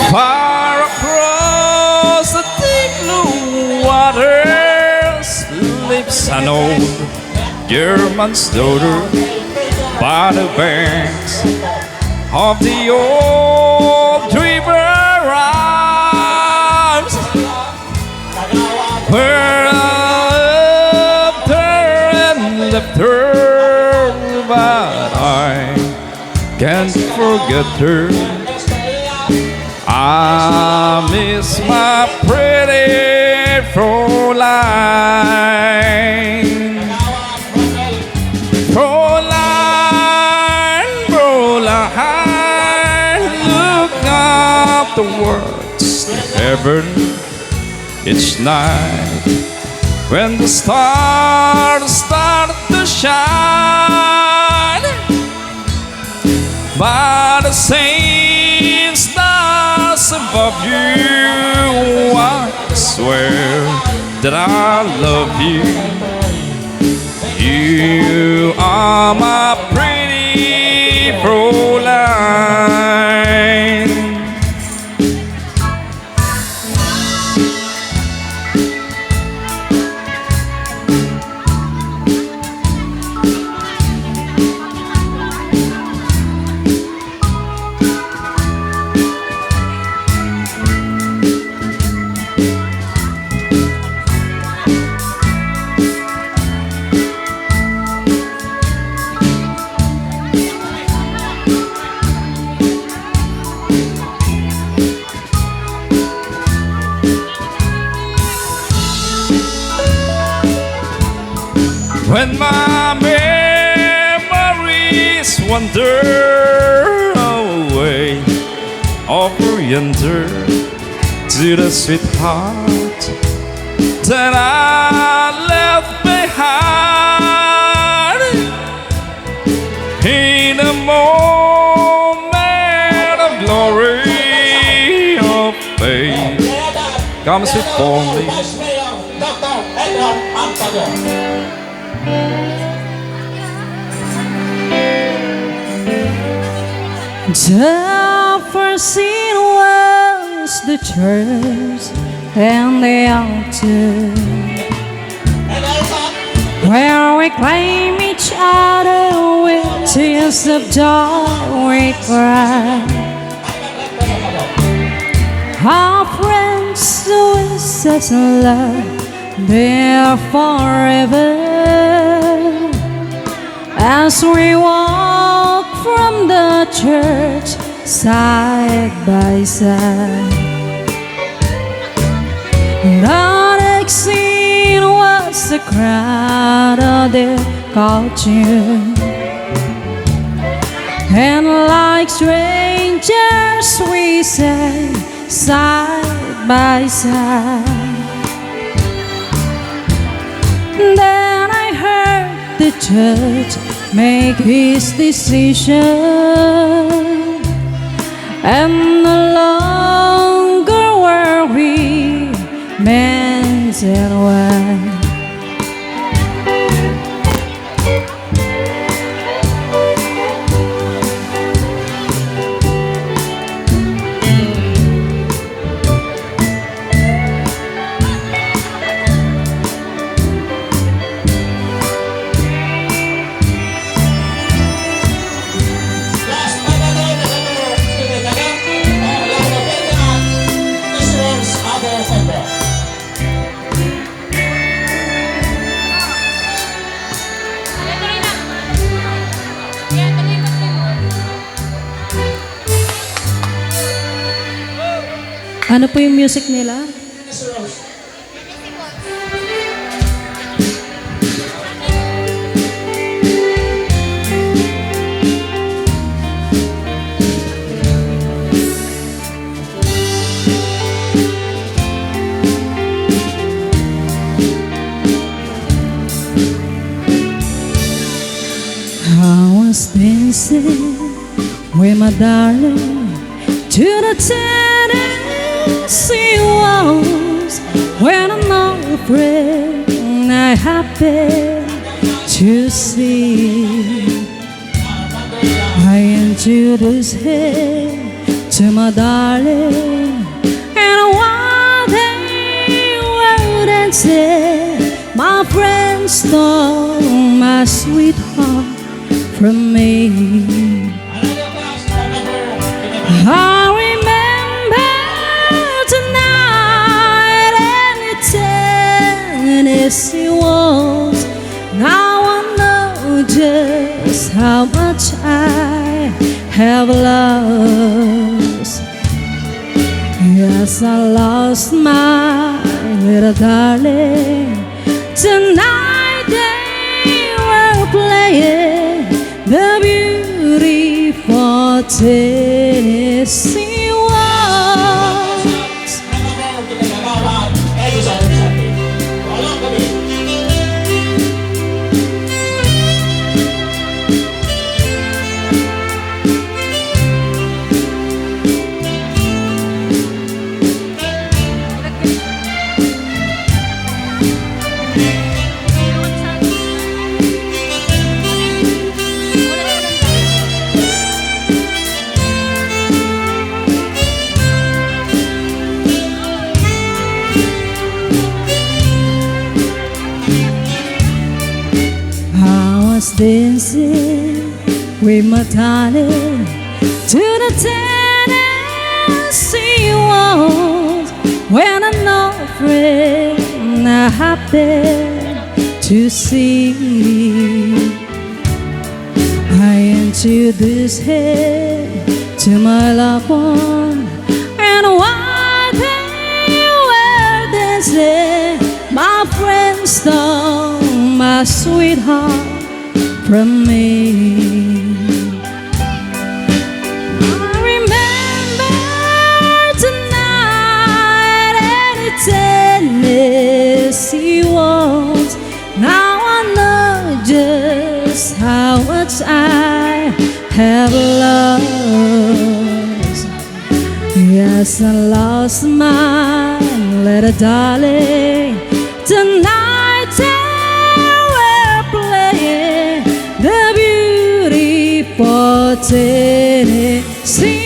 Far across the deep blue waters lives an old German's daughter by the banks of the old river rhymes, where I loved her and left her, but I can't forget her. I miss my pretty Freulein. Freulein, Freulein, look up the words to heaven each night when the stars start to shine. By the same stars above you, I swear that I love you. You are my pretty Freulein. When my memories wander away over yonder to the sweetheart that I left behind, in a moment of glory of faith comes before me. The first scene was the church and the altar, where we claim each other with tears of joy we cry. Our friends with such love, they're forever. As we walk from the church side by side, the next scene was the crowd of the culture, and like strangers we sat side by side. Then I heard the judge make his decision, and no longer were we men and women. Ano po yung music nila? I was dancing with my darling to the Tennessee walls, when I'm not afraid I happen to see. I introduced him to my darling. And while they were dancing, my friends stole my sweetheart from me. I remember tonight and Tennessee walls. Now I know just how much I have lost. Yes, I lost my little darling. Tonight they were playing the beautiful Tennessee waltz. Dancing with my darling to the Tennessee waltz, when an old friend I happened to see. I introduced him to my loved one, and while they were dancing, my friend stole my sweetheart from me. I remember tonight and Tennessee waltz. Now I know just how much I have lost. Yes, I lost my little darling. Tonight we're playing the beautiful Tennessee.